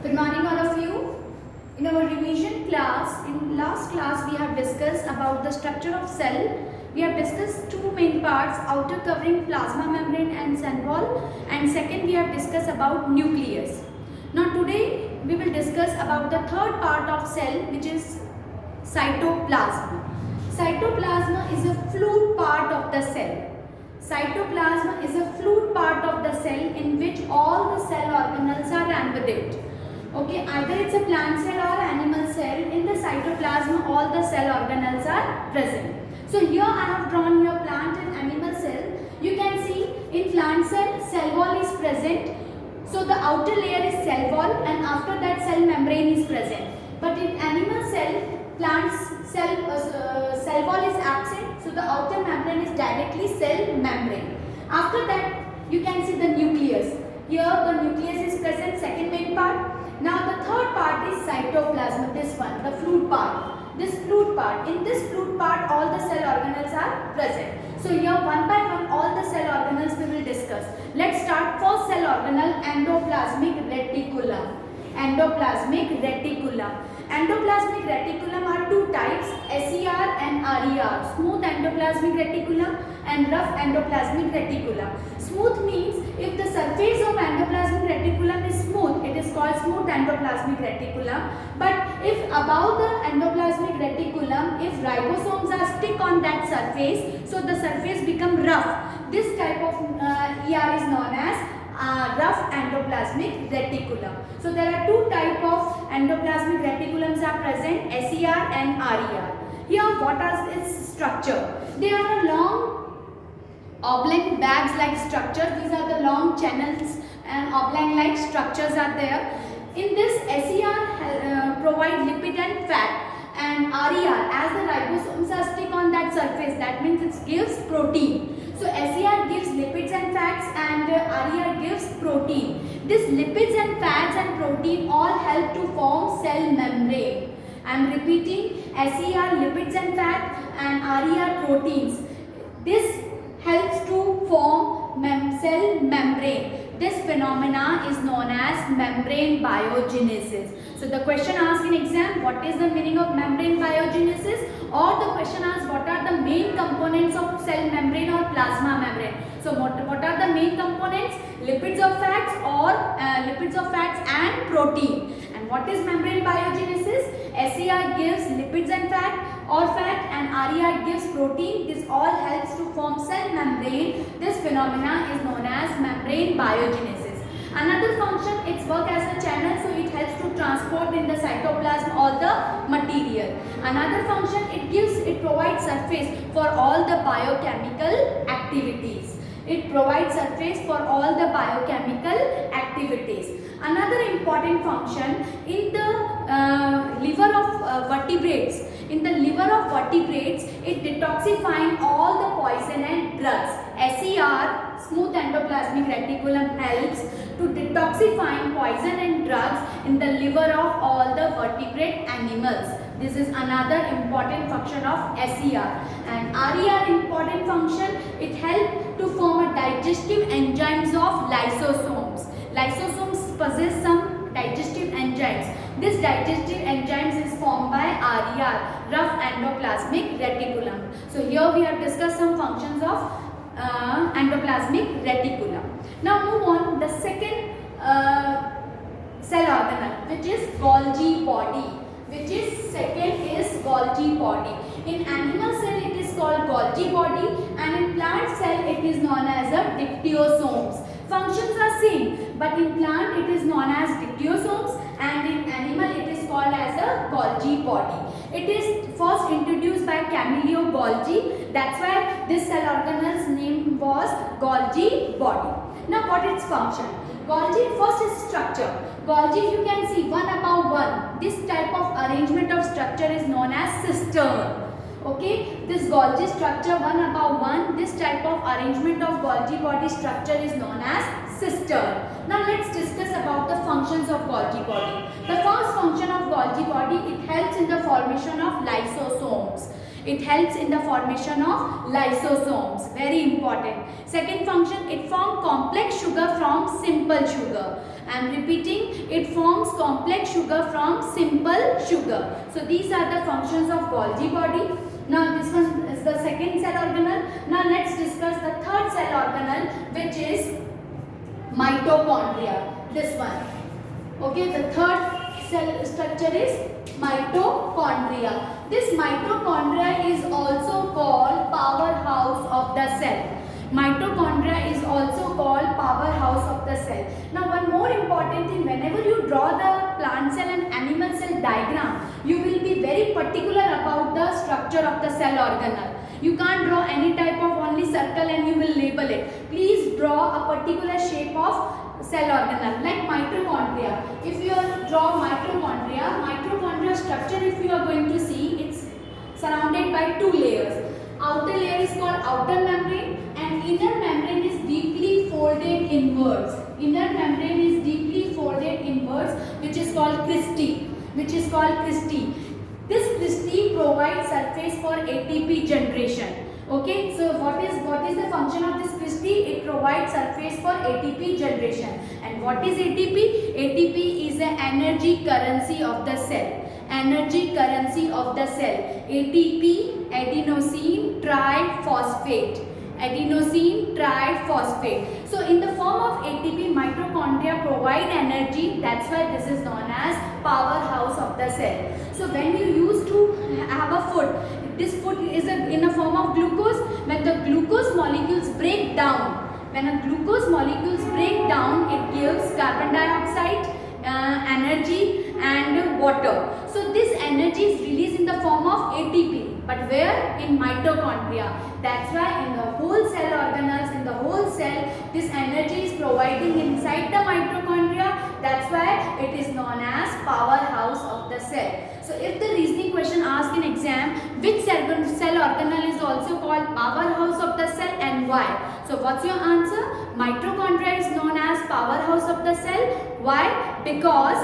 Good morning all of you. In our revision class, in last class we have discussed about the structure of cell. We have discussed two main parts, outer covering plasma membrane and cell wall, and second we have discussed about nucleus. Now today we will discuss about the third part of cell, which is cytoplasm. Cytoplasm is a fluid part of the cell. Cytoplasm is a fluid part of the cell in which all the cell organelles are embedded. Okay, either it's a plant cell or animal cell. In the cytoplasm, all the cell organelles are present. So here I have drawn your plant and animal cell. You can see in plant cell wall is present. So the outer layer is cell wall, and after that cell membrane is present. But in animal cell, plant's cell wall is absent. So the outer membrane is directly cell membrane. After that, you can see the nucleus. Here the nucleus is present, second main part. Now the third part is cytoplasm, this one, the fluid part. This fluid part, in this fluid part all the cell organelles are present. So here one by one all the cell organelles we will discuss. Let's start. First cell organelle, endoplasmic reticulum. Endoplasmic reticulum. Endoplasmic reticulum are two types, SER and RER. Smooth endoplasmic reticulum and rough endoplasmic reticulum. Smooth means if the surface of endoplasmic reticulum is smooth, it is called smooth endoplasmic reticulum. But if above the endoplasmic reticulum, if ribosomes are stick on that surface, so the surface become rough. This type of ER is known as rough endoplasmic reticulum. So there are two types of endoplasmic reticulums are present, SER and RER. Here what are its structure? They are a long oblong bags like structure. These are the long channels and oblong like structures are there. In this SER provide lipid and fat, and RER, as the ribosomes are stick on that surface, that means it gives protein. So SER gives lipids and fats and RER gives protein. This lipids and fats and protein all help to form cell membrane. I am repeating, SER lipids and fat and RER proteins. This helps to form cell membrane. This phenomena is known as membrane biogenesis. So the question asked in exam, what is the meaning of membrane biogenesis? Or the question asks, what are the main components of cell membrane or plasma membrane? So what are the main components? Lipids of fats or lipids of fats and protein. And what is membrane biogenesis? SER gives lipids and fat or fat, and RER gives protein. This all helps to form cell membrane. This phenomena is known as membrane biogenesis. Another function, its work as a channel, so it helps to transport in the cytoplasm all the material. Another function, it provides surface for all the biochemical activities. It provides surface for all the biochemical activities. Another important function, in the liver of vertebrates. In the liver of vertebrates, it detoxifying all the poison and drugs. SER, smooth endoplasmic reticulum, helps to detoxifying poison and drugs in the liver of all the vertebrate animals. This is another important function of SER. And RER important function, it helps to form a digestive enzymes of lysosomes. Lysosomes possess some digestive enzymes. This digestive enzymes is formed by RER, rough endoplasmic reticulum. So here we have discussed some functions of endoplasmic reticulum. Now move on, the second cell organelle, which is Golgi body. Golgi body. In animal cell it is called Golgi body, and in plant cell it is known as a dictyosomes. Functions are same, but in plant it is known as dictyosomes, and in animal it is called as a Golgi body. It is first introduced by Camillo Golgi. That's why this cell organelle's name was Golgi body. Now what is function? Golgi, first is structure. Golgi, you can see one above one. This type of arrangement of structure is known as cistern. Okay, this Golgi structure one above one, this type of arrangement of Golgi body structure is known as cistern. Now let's discuss about the function functions of Golgi body. The first function of Golgi body, it helps in the formation of lysosomes. It helps in the formation of lysosomes. Very important. Second function, it forms complex sugar from simple sugar. I am repeating, it forms complex sugar from simple sugar. So these are the functions of Golgi body. Now this one is the second cell organelle. Now let's discuss the third cell organelle, which is mitochondria. This one. Okay, the third cell structure is mitochondria. This mitochondria is also called powerhouse of the cell. Mitochondria is also called powerhouse of the cell. Now one more important thing, whenever you draw the plant cell and animal cell diagram, you will be very particular about the structure of the cell organelle. You can't draw any type of only circle and you will label it. Please draw a particular shape of cell organelle like mitochondria. If you draw mitochondria structure, if you are going to see, it's surrounded by two layers. Outer layer is called outer membrane and inner membrane is deeply folded inwards. Inner membrane is deeply folded inwards, which is called cristae. This cristae provides surface for ATP generation. Okay, so what is the function of this cristae? It provides surface for ATP generation. And what is ATP? ATP is the energy currency of the cell. Energy currency of the cell. ATP, adenosine triphosphate. Adenosine triphosphate. So in the form of ATP, mitochondria provide energy. That's why this is known as powerhouse of the cell. So when you used to have a food, this food is in a form of glucose. When the glucose molecules break down, it gives carbon dioxide, energy and water. So this energy is released in the form of ATP. But where? In mitochondria. That's why in the whole cell organelles, in the whole cell, this energy is providing inside the mitochondria. That's why it is known as powerhouse of the cell. So if the reasoning question asked in exam, which cell organelle is also called powerhouse of the cell and why? So what's your answer? Mitochondria is known as powerhouse of the cell. Why? Because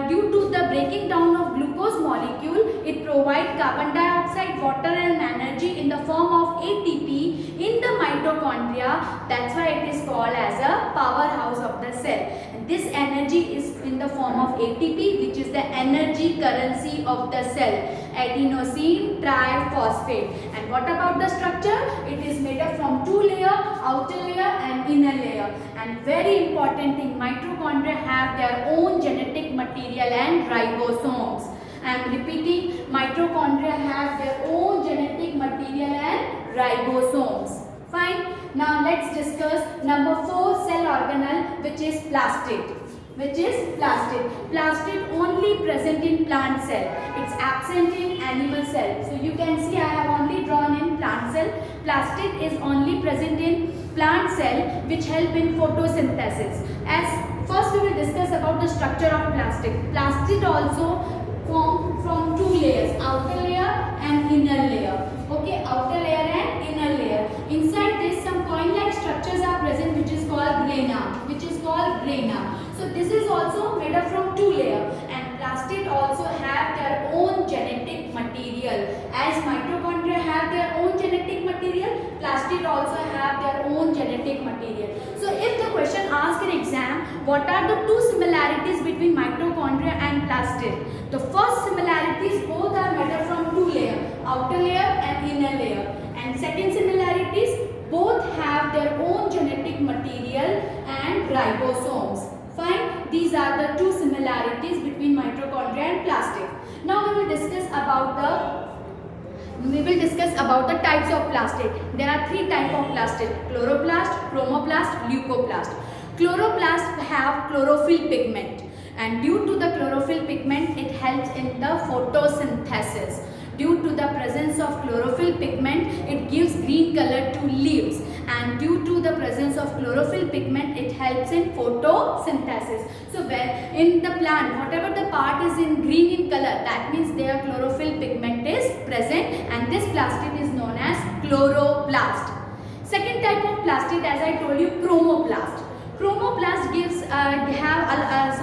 due to the breaking down of glucose molecule, it provides carbon dioxide, water and energy in the form of ATP in the mitochondria. That's why it is called as a powerhouse of the cell. And this energy is in the form of ATP, which is the energy currency of the cell. Adenosine triphosphate. And what about the structure? It is made up from two layers, outer layer and inner layer. And very important thing, mitochondria have their own genetic material and ribosomes. I am repeating, mitochondria have their own genetic material and ribosomes. Fine. Now let's discuss number 4 cell organelle, which is plastid. Plastid only present in plant cell. It's absent in animal cell. So you can see I have only drawn in plant cell. Plastid is only present in plant cell, which help in photosynthesis. As first we will discuss about the structure of plastid. Plastid also form from two layers, outer layer and inner layer. Okay, outer layer and inner layer. Inside this some coin-like structures are present, which is called grana. So this is also made up from two layers, and plastid also have their own genetic material. As mitochondria have their own genetic material, plastid also have their own genetic material. So if the question asked in exam, what are the two similarities between mitochondria and plastid? The first similarities, both are made up from two layers, outer layer and inner layer. And second similarities, both have their own genetic material and ribosomes. Fine, these are the two similarities between mitochondria and plastid. Now we will discuss about the types of plastid. There are three types of plastid: chloroplast, chromoplast, leucoplast. Chloroplasts have chlorophyll pigment, and due to the chlorophyll pigment, it helps in the photosynthesis. Due to the presence of chlorophyll pigment, it gives green color to leaves, and due to the presence of chlorophyll pigment, it helps in photosynthesis. So when in the plant, whatever the part is in green in color, that means their chlorophyll pigment is present, and this plastid is known as chloroplast. Second type of plastid, as I told you, chromoplast. Chromoplast gives have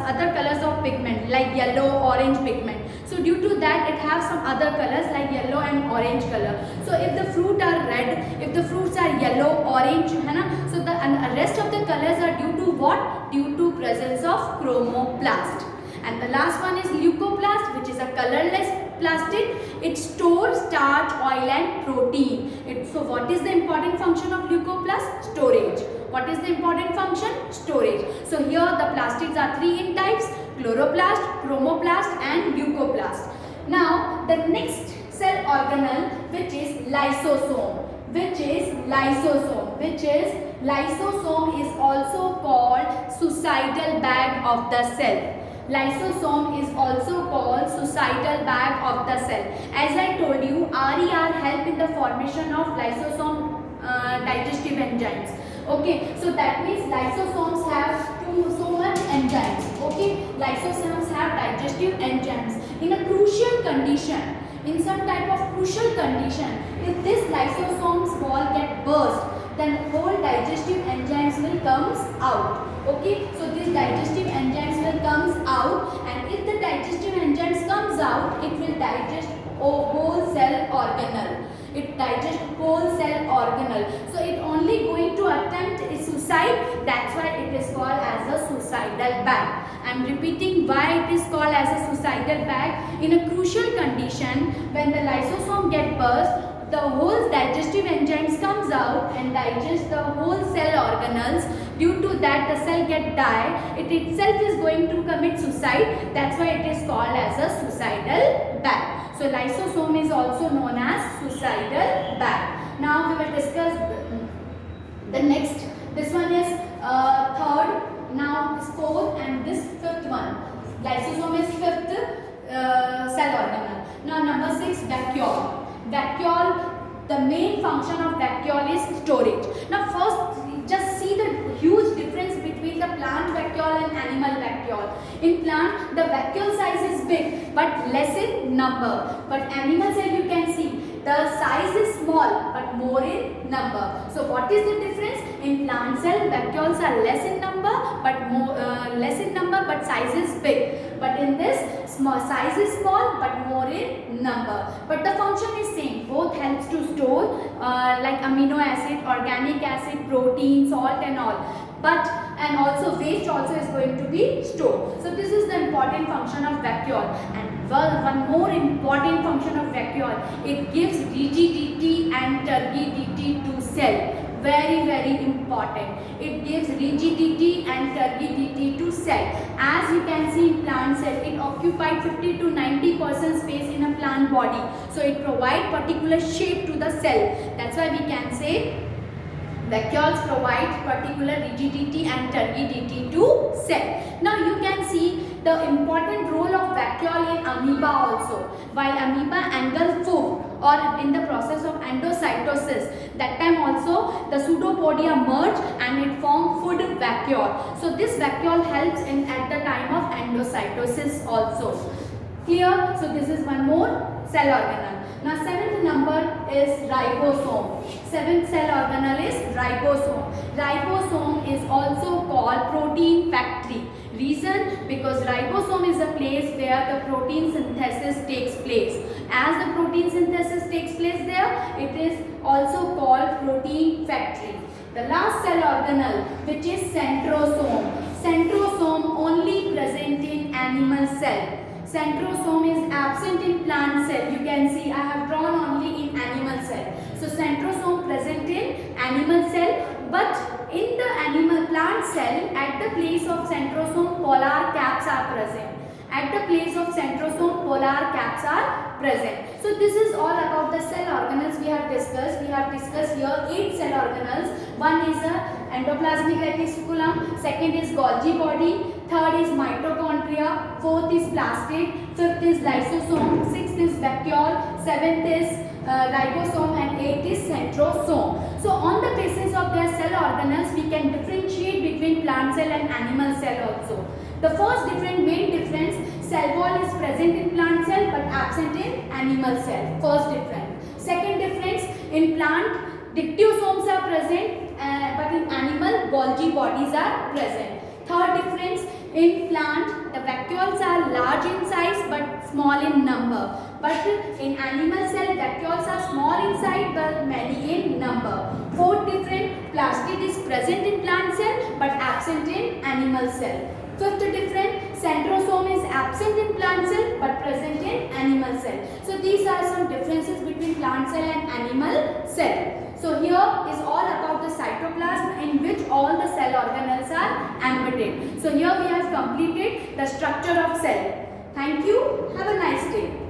other colors of pigment like yellow, orange pigment. So due to that it has some other colors like yellow and orange color. So if the fruit are red, if the fruits are yellow, orange, है ना, so the rest of the colors are due to what? Due to presence of chromoplast. And the last one is leucoplast, which is a colorless plastic. It stores starch, oil and protein. So what is the important function of leucoplast? Storage. What is the important function? Storage. So here the plastics are three in types: chloroplast, chromoplast and leucoplast. Now the next cell organelle, which is lysosome. Lysosome is also called suicidal bag of the cell. Lysosome is also called suicidal bag of the cell. As I told you, RER help in the formation of lysosome digestive enzymes. Okay, so that means lysosomes have so much enzymes. Okay, lysosomes have digestive enzymes. In a crucial condition, in some type of crucial condition, if this lysosomes wall get burst, then whole digestive enzymes will comes out. Okay, so these digestive enzymes will comes out, and if the digestive enzymes comes out, it will digest a whole cell organelle. It digests whole cell organelle. So it only going to attempt suicide. That's why it is called as a suicidal bag. I am repeating why it is called as a suicidal bag. In a crucial condition, when the lysosome get burst, the whole digestive enzymes comes out and digest the whole cell organelles. Due to that the cell get die, it itself is going to commit suicide. That's why it is called as a suicidal bag. So lysosome is also known as suicidal bag. Now we will discuss the next. This one is third, now this fourth and this fifth one. Lysosome is fifth cell organelle. Now number 6, vacuole. Vacuole, the main function of vacuole is storage. Now first just see the huge difference between the plant vacuole and animal vacuole. In plant the vacuole size is big but less in number, but animal cell you can see the size is small but more in number. So what is the difference? In plant cell vacuoles are less in number but size is big. But in this size is small but more in number. But the function is same. Both helps to store like amino acid, organic acid, protein, salt and all. But and also waste also is going to be stored. So this is the important function of vacuole. And one more important function of vacuole, it gives rigidity and turgidity to cell. Very important. It gives rigidity and turgidity to cell. As you can see in plant cell, it occupies 50 to 90% space in a plant body. So it provides particular shape to the cell. That's why we can say vacuoles provide particular rigidity and turgidity to cell. Now you can see the important role of vacuole in amoeba also. While amoeba engulf food or in the process of endocytosis, that time also the pseudopodia merge and it form food vacuole. So this vacuole helps in at the time of endocytosis also. Clear? So this is one more cell organelle. Now seventh number is ribosome. Seventh cell organelle is ribosome. Ribosome is also called protein factory. Reason? Because ribosome is a place where the protein synthesis takes place. As the protein synthesis takes place there, it is also called protein factory. The last cell organelle, which is centrosome. Centrosome only present in animal cell. Centrosome is absent in plant cell. You can see I have drawn only in animal cell. So centrosome present in animal cell, but in the animal plant cell, at the place of centrosome, polar caps are present. At the place of centrosome, polar caps are present. So this is all about the cell organelles we have discussed. We have discussed here 8 cell organelles. One is endoplasmic reticulum, second is Golgi body, third is mitochondria, fourth is plastid, fifth is lysosome, sixth is vacuole, seventh is ribosome and eighth is centrosome. So on the basis of their cell organelles, we can differentiate between plant cell and animal cell also. The first main difference, cell wall is present in plant cell but absent in animal cell. First difference. Second difference, in plant dictyosomes are present but in animal Golgi bodies are present. Third difference, in plant vacuoles are large in size but small in number. But in animal cell, vacuoles are small in size but many in number. Fourth different, plastid is present in plant cell but absent in animal cell. Fifth different, centrosome is absent in plant cell but present in animal cell. So these are some differences between plant cell and animal cell. So here is all about the cytoplasm in which all the cell organelles are embedded. So here we have completed the structure of cell. Thank you. Have a nice day.